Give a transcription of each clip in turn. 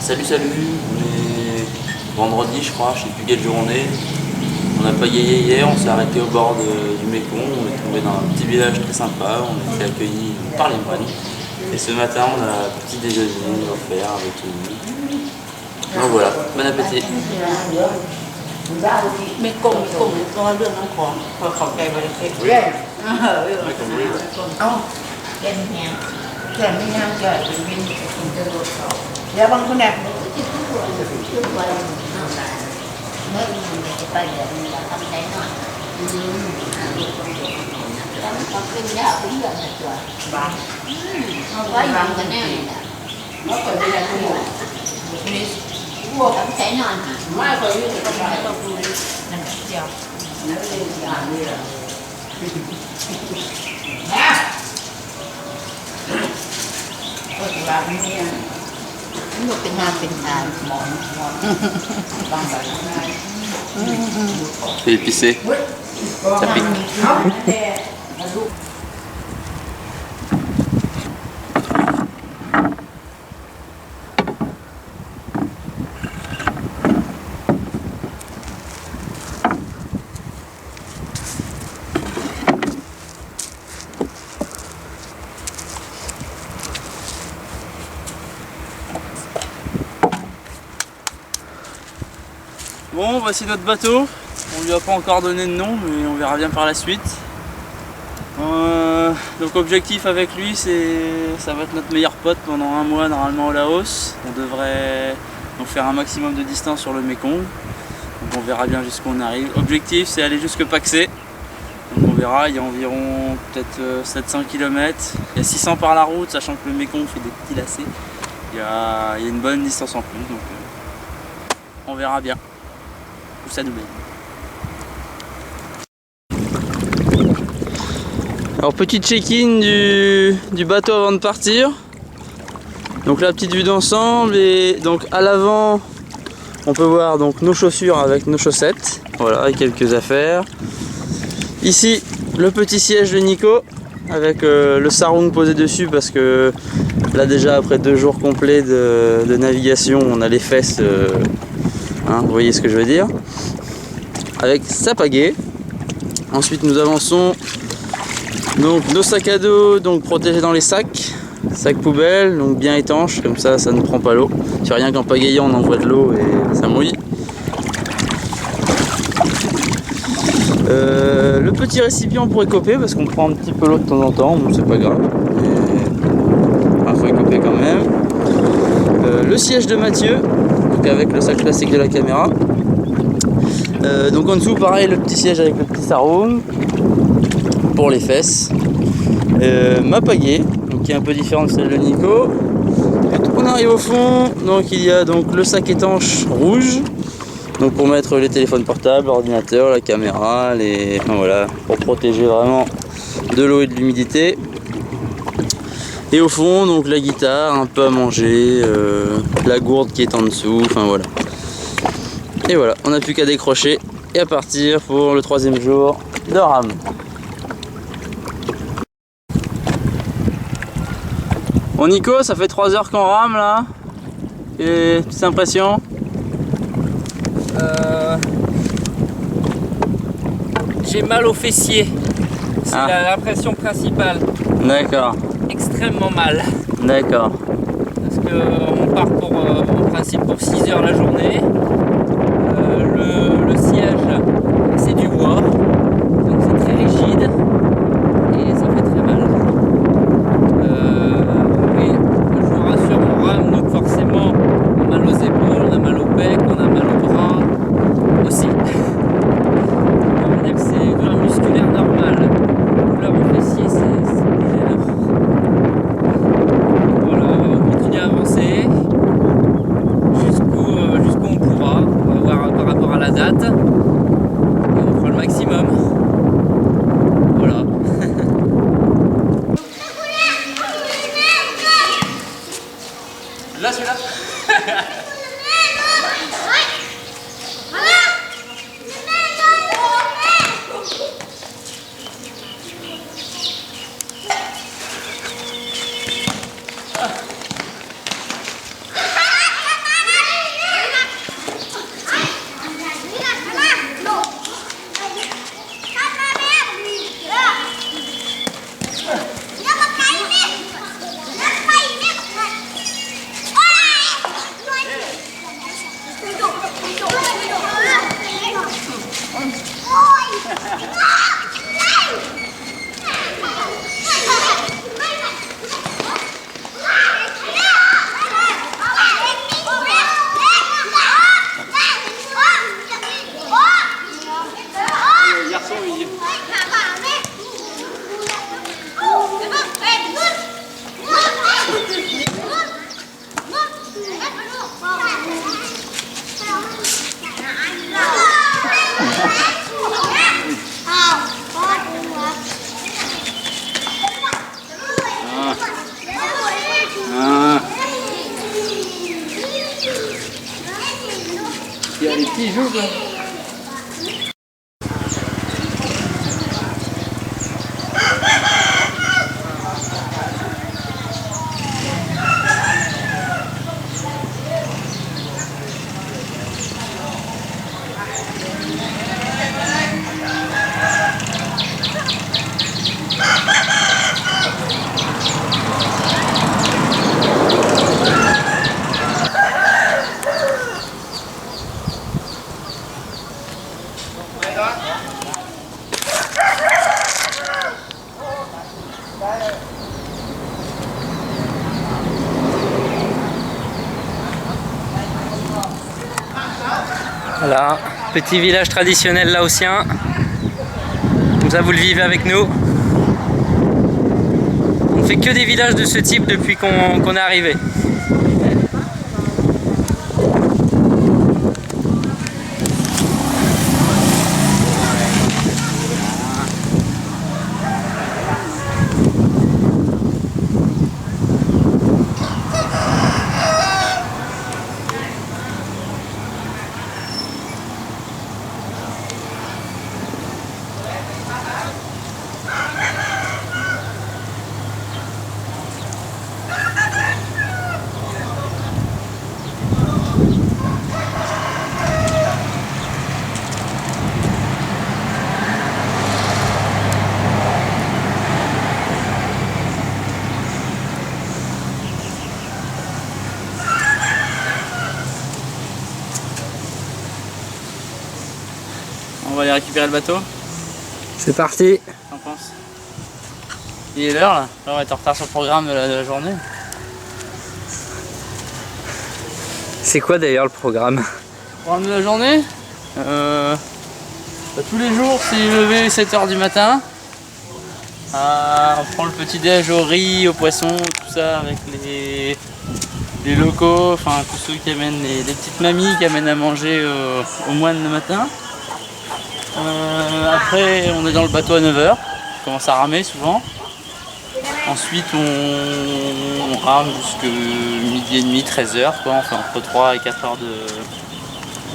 Salut, on est vendredi je crois, je sais plus quelle journée. On a pagayé hier, on s'est arrêté au bord du Mékong, on est tombé dans un petit village très sympa, on a été accueillis par les moines. Et ce matin on a un petit déjeuner offert avec eux. Donc voilà, bon appétit. ไม่กลมตัวเรื่องน้ำของพอขอบใจบริเวณเรื่องเอาเล่นเนี้ยแค่ไม่น่าจะเป็นวินกินจะรถเขาแล้วบางคนเนี่ยเมื่อมันจะไปเดี๋ยวมันจะทำใจหน่อยแล้วมันต้องเป็นยาเป็นเรื่องอะไรตัวบ้าเอาไว้ยังกันแน่แล้วก็จะได้ทั้งหมดนี่พวกทำใจหน่อยไม่เคยรู้สึกว่าให้เราดูนั่นเดียวนั่นเลยอย่างนี้แหละก็จะว่าไม่เนี่ยมันเป็นงานเป็นการหมอนบางแบบ C'est épicé, ça pique. Bon, voici notre bateau. On lui a pas encore donné de nom, mais on verra bien par la suite. Donc objectif avec lui, ça va être notre meilleur pote pendant un mois normalement au Laos. On devrait donc faire un maximum de distance sur le Mékong. Donc on verra bien jusqu'où on arrive. Objectif, c'est aller jusque Paksé. Donc on verra, il y a environ peut-être 700 km. Il y a 600 par la route, sachant que le Mékong fait des petits lacets. Il y a une bonne distance en plus, donc on verra bien où ça nous mène. Alors petit check-in du bateau avant de partir. Donc la petite vue d'ensemble, et donc à l'avant on peut voir donc nos chaussures avec nos chaussettes, voilà, et quelques affaires. Ici le petit siège de Nico avec le sarung posé dessus, parce que là déjà après 2 jours complets de navigation on a les fesses, hein, vous voyez ce que je veux dire, avec sa pagaie. Ensuite nous avançons. Donc nos sacs à dos, donc protégés dans les sacs poubelles, donc bien étanches, comme ça ça ne prend pas l'eau. C'est rien qu'en pagayant on envoie de l'eau et ça mouille. Le petit récipient pour écoper, parce qu'on prend un petit peu l'eau de temps en temps, bon c'est pas grave, il faut écoper quand même. Le siège de Mathieu, donc avec le sac plastique de la caméra. Donc en dessous pareil, le petit siège avec le petit sarung pour les fesses. Ma pagaie, donc qui est un peu différente de celle de Nico. On arrive au fond, donc il y a donc le sac étanche rouge, donc pour mettre les téléphones portables, l'ordinateur, la caméra, enfin voilà, pour protéger vraiment de l'eau et de l'humidité. Et au fond donc la guitare, un peu à manger, la gourde qui est en dessous, enfin voilà. Et voilà, on n'a plus qu'à décrocher et à partir pour le 3e jour de rame. Bon Nico, ça fait 3 heures qu'on rame là. Et petites impressions? J'ai mal aux fessiers. C'est l'impression principale. D'accord. Extrêmement mal. D'accord. Parce qu'on part en principe pour 6 heures la journée. Le siège, c'est du bois. Donc c'est très rigide. Et ça fait très mal. Oui, je vous rassure, on rame, donc forcément on a mal aux épaules, on a mal au bec, on a mal au bras aussi. On va dire que c'est une douleur musculaire normale. Douleur au fessier, c'est gênant. Voilà, on va continuer à avancer jusqu'où on pourra. On va voir par rapport à la date. Et on fera le maximum. Voilà. Là, celui-là. Il y a les petits joues là. Voilà, petit village traditionnel laotien. Comme ça vous le vivez avec nous. On ne fait que des villages de ce type depuis qu'on est arrivé. On va aller récupérer le bateau. C'est parti. Qu'en penses? Il est l'heure là. On va être en retard sur le programme de la journée. C'est quoi d'ailleurs le programme? Le programme de la journée, tous les jours c'est lever 7h du matin. On prend le petit déj au riz, au poisson, tout ça avec les locaux, enfin tous ceux qui amènent les petites mamies qui amènent à manger aux moines le matin. Après on est dans le bateau à 9h, on commence à ramer souvent. Ensuite on rame jusqu'à midi et demi, 13h quoi, enfin entre 3 et 4 heures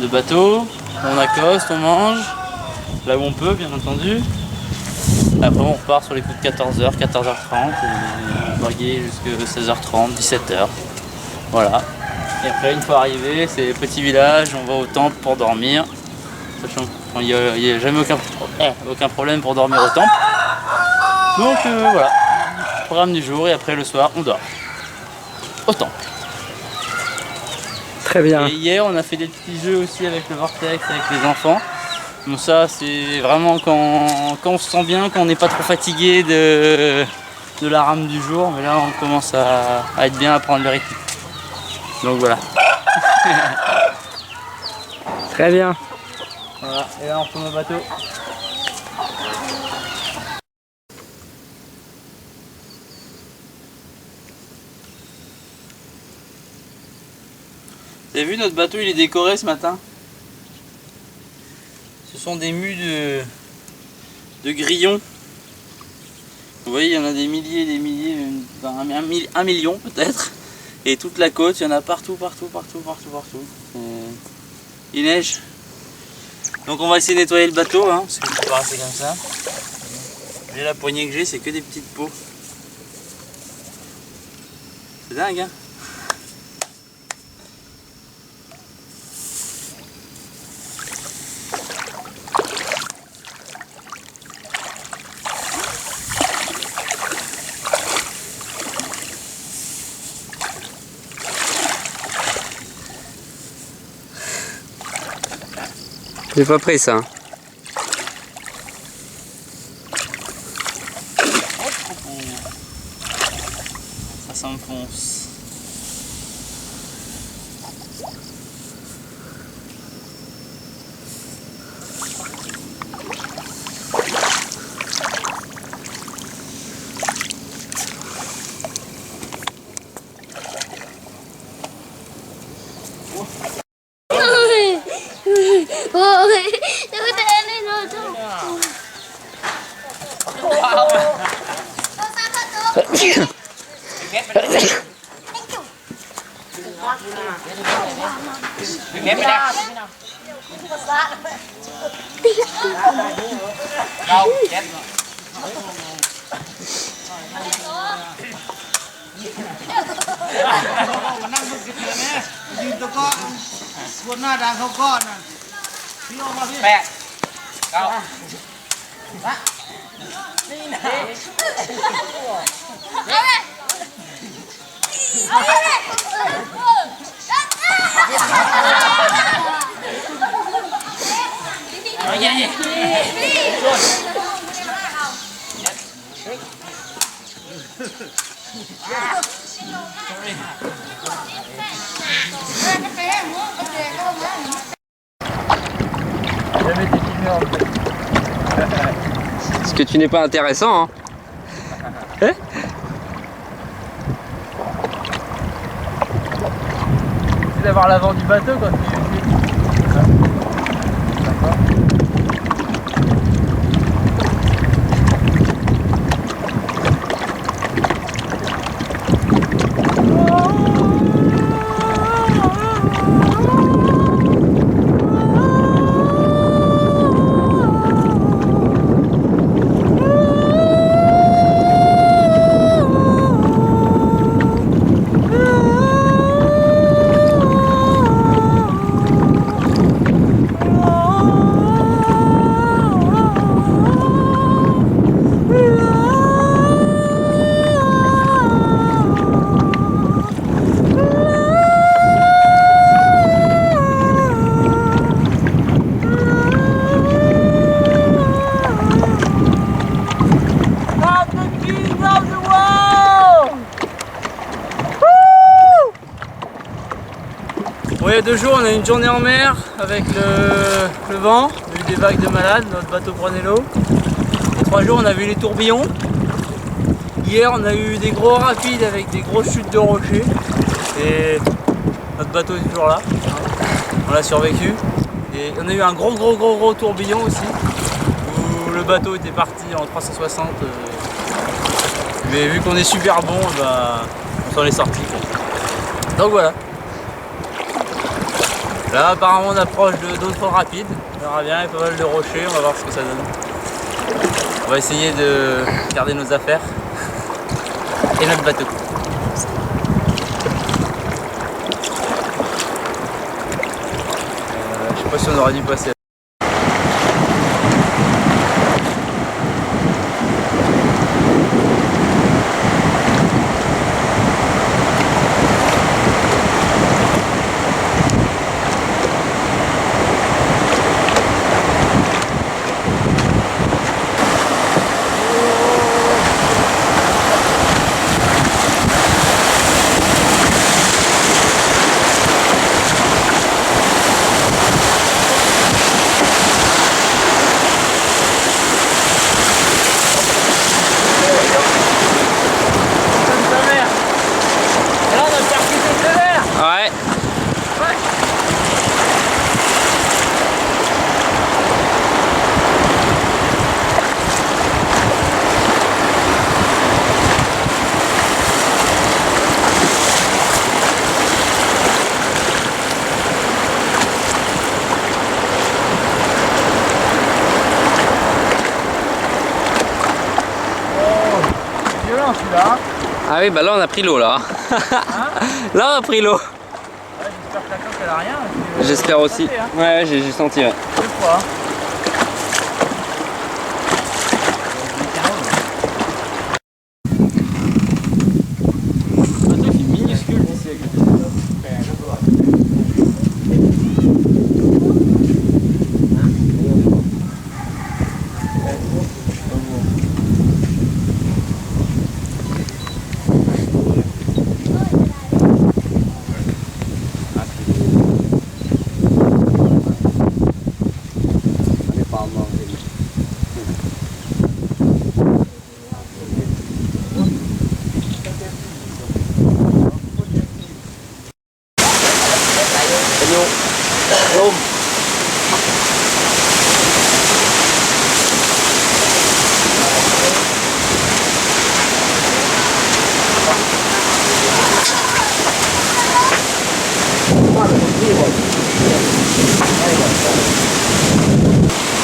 de bateau. On accoste, on mange, là où on peut bien entendu. Après on repart sur les coups de 14h, 14h30 et on vaguer jusqu'à 16h30, 17h. Voilà. Et après une fois arrivé, c'est petit village, on va au temple pour dormir. Sachant qu'il n'y a jamais aucun problème pour dormir au temple. Donc voilà, programme du jour et après le soir on dort au temple. Très bien. Et hier on a fait des petits jeux aussi avec le vortex, avec les enfants. Donc ça c'est vraiment quand on se sent bien, quand on n'est pas trop fatigué de la rame du jour. Mais là on commence à être bien, à prendre le rythme. Donc voilà. Très bien. Voilà, et là on retourne au bateau. Vous avez vu, notre bateau il est décoré ce matin. Ce sont des mues de grillons. Vous voyez, il y en a des milliers, un million peut-être. Et toute la côte, il y en a partout. Il neige. Donc on va essayer de nettoyer le bateau, hein, parce que je peux pas rester comme ça. Et la poignée que j'ai, c'est que des petites peaux. C'est dingue, hein. J'ai pas pris ça. Ça s'enfonce. เก็บไปแล้วเราเก็บมานั่งมึงกันเถอะนะยืนตะก้อส่วนหน้าดังเขาก้อนน่ะพี่ออกมาพี่แปะเก้านี่นะเอาเลยเอาเลยเอาอย่างนี้Parce que tu n'es pas intéressant, hein. C'est d'avoir l'avant du bateau quand tu Bon, il y a 2 jours, on a eu une journée en mer avec le vent, on a eu des vagues de malades, notre bateau prenait l'eau. Il y a 3 jours, on a vu les tourbillons. Hier, on a eu des gros rapides avec des grosses chutes de rochers. Et notre bateau est toujours là. On l'a survécu. Et on a eu un gros tourbillon aussi, où le bateau était parti en 360. Mais vu qu'on est super bon, bah, on s'en est sorti. Donc voilà. Là apparemment on approche d'autres rapides, on verra bien, il y a pas mal de rochers, on va voir ce que ça donne. On va essayer de garder nos affaires et notre bateau. Je sais pas si on aurait dû passer. Ouais. Violent celui-là. Ah oui, bah là on a pris l'eau là. Hein Là on a pris l'eau. J'espère que la coque elle a rien. J'espère aussi. Hein. Ouais, j'ai senti. Ouais. 2 fois. Le bateau est minuscule d'ici avec le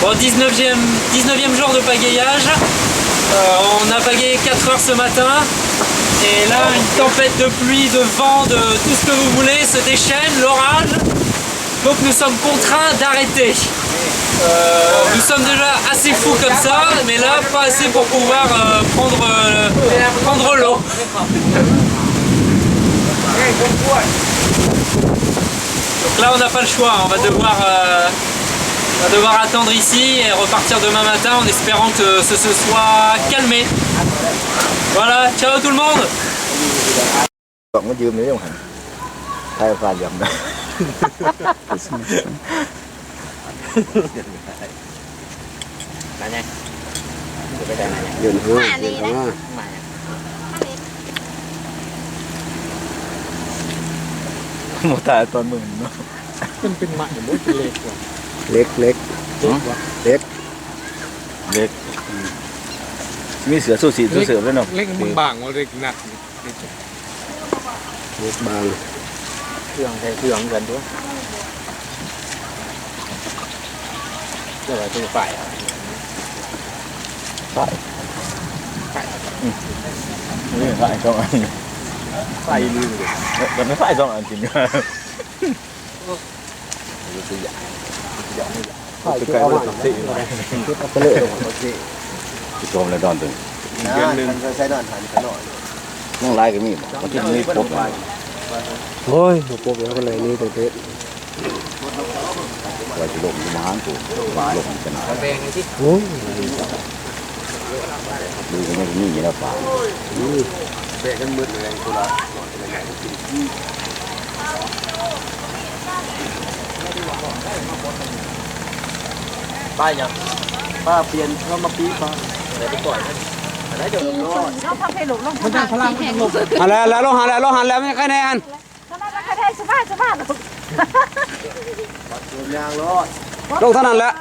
Bon, 19e jour de pagayage. On a pagayé 4 heures ce matin. Et là, une tempête de pluie, de vent, de tout ce que vous voulez se déchaîne, l'orage. Donc nous sommes contraints d'arrêter. Nous sommes déjà assez fous comme ça, mais là, pas assez pour pouvoir prendre l'eau. Donc là, on n'a pas le choix. On va devoir attendre ici et repartir demain matin en espérant que ce se soit calmé. Voilà, ciao tout le monde. Còn có dương nữa không hả? Thay pha dầm đó. Dương hương, dương hương. Một tay toàn mừng nó. มันเป็นหมันหรือเป็นเล็กกว่า เล็กเล็กเล็กเล็กมีเสือสู้สีสู้เสือด้วยเนาะ เล็กมันบางว่าเล็กหนัก เล็กบาง เครื่องใช้เครื่องกันด้วยเดี๋ยวเราจะไปอ่ะ นี่ฝ่ายสองอันฝ่ายลืมเลยแต่ไม่ฝ่ายสองอันจริงๆฝ่ายตัวเอามาสิไปเลยโอเคชมเลยดอนตึงใช้ดอนผ่านกันหน่อยน้องลายก็มีมันที่มีปกโอ้ยปกแล้วก็เลยนี่ตัวเด็ดว่าจะลงมาหางกูมาลงกันหน่อยโอ้ยดูกันยังมีอยู่นะป่าเบะกันมืดเลยกูละป้ายังป้าเปลี่ยนเข้ามาปีป้าอะไรไปก่อนอะไรเดี๋ยวลงน้องพักให้หลงลงพลังพลังลงหันแล้วลงหันแล้วไม่ใช่แน่นลงเท่านั้นแหละ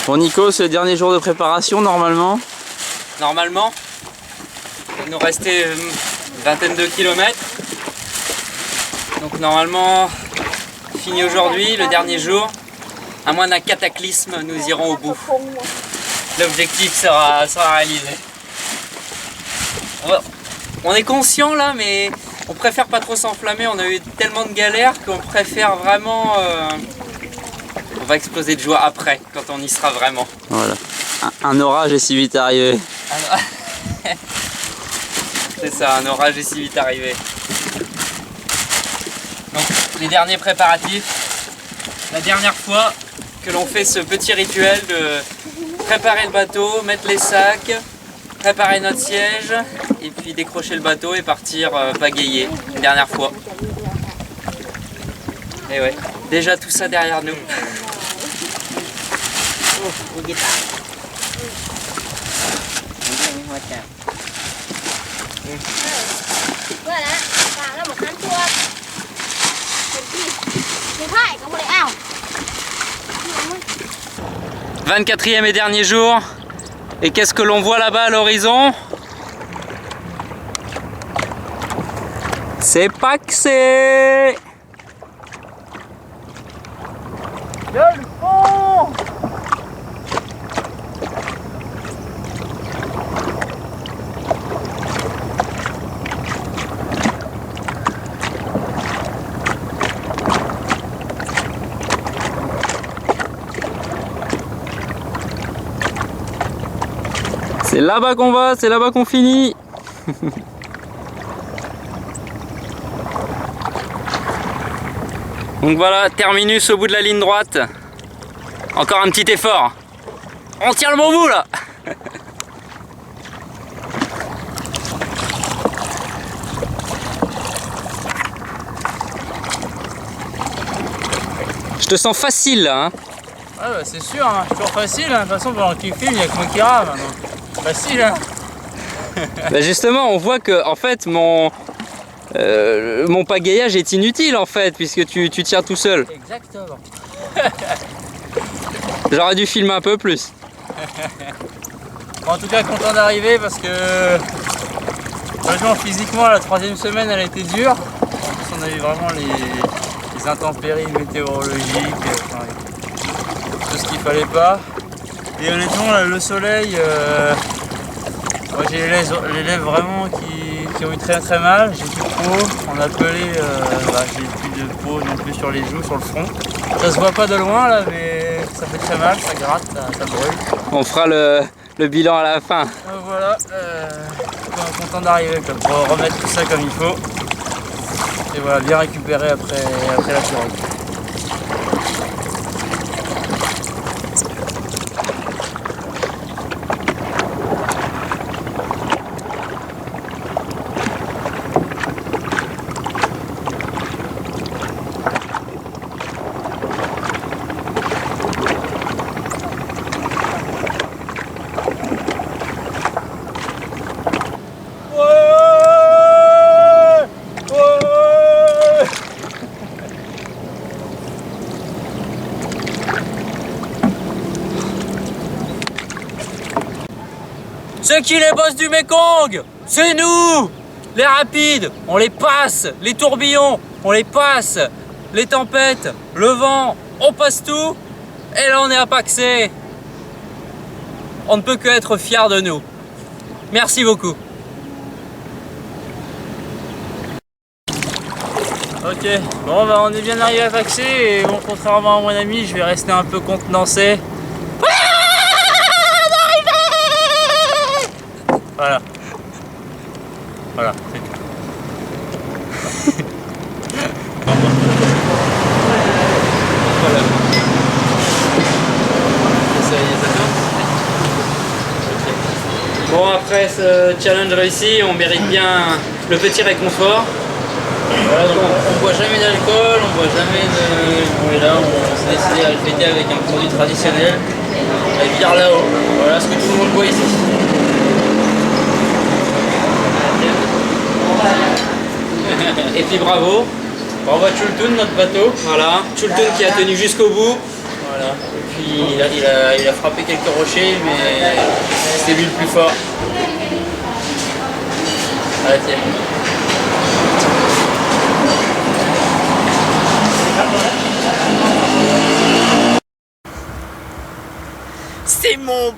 Bon Nico, c'est le dernier jour de préparation normalement. Normalement, il nous restait une vingtaine de kilomètres. Donc normalement, fini aujourd'hui, le dernier jour. À moins d'un cataclysme, nous irons au bout. L'objectif sera réalisé. On est conscient là, mais on préfère pas trop s'enflammer. On a eu tellement de galères qu'on préfère vraiment... On va exploser de joie après, quand on y sera vraiment. Voilà. Un orage est si vite arrivé. C'est ça, un orage est si vite arrivé. Donc les derniers préparatifs. La dernière fois que l'on fait ce petit rituel de préparer le bateau, mettre les sacs, préparer notre siège et puis décrocher le bateau et partir pagayer. Une dernière fois. Et ouais, déjà tout ça derrière nous. Voilà, là một tháng chua. Cái phải có một ảo. 24e et dernier jour. Et qu'est-ce que l'on voit là-bas à l'horizon? C'est Paxé! C'est là-bas qu'on va, c'est là-bas qu'on finit. Donc voilà, terminus au bout de la ligne droite. Encore un petit effort. On tient le bon bout là. te sens facile là, hein. Ouais, bah, c'est sûr, hein. C'est toujours facile. Hein. De toute façon, pendant qu'il filme, il n'y a que moi qui rame. Donc, facile, hein. Bah justement, on voit que en fait mon pagayage est inutile en fait, puisque tu tiens tout seul. Exactement. J'aurais dû filmer un peu plus. Bon, en tout cas, content d'arriver parce que franchement, physiquement, la 3e semaine, elle a été dure. En plus, on a eu vraiment les intempéries météorologiques, enfin, tout ce qu'il fallait pas. Et honnêtement, là, le soleil, moi, j'ai les lèvres vraiment qui ont eu très très mal. J'ai plus de peau, on a pelé, j'ai plus de peau non plus sur les joues, sur le front. Ça se voit pas de loin là, mais ça fait très mal, ça gratte, ça brûle. On fera le bilan à la fin. Voilà, content d'arriver pour remettre tout ça comme il faut. Et voilà, bien récupérer après la pirogue. C'est qui les boss du Mekong? C'est nous! Les rapides, on les passe. Les tourbillons, on les passe. Les tempêtes, le vent, on passe tout. Et là on est à Paxé. On ne peut que être fiers de nous. Merci beaucoup. Ok, bon bah on est bien arrivé à Paxé et bon, contrairement à mon ami, je vais rester un peu contenancé. Voilà. Voilà, c'est tout. Voilà. Bon, après ce challenge réussi, on mérite bien le petit réconfort. Voilà, donc on boit jamais d'alcool, on boit jamais de... Et là, on s'est décidé à le fêter avec un produit traditionnel, la bière là-haut. Voilà ce que tout le monde boit ici. Et puis bravo. Bravo à Chultun, notre bateau. Voilà, Chultun qui a tenu jusqu'au bout. Voilà. Et puis il a frappé quelques rochers, mais c'était lui le plus fort. Allez, tiens. C'est mon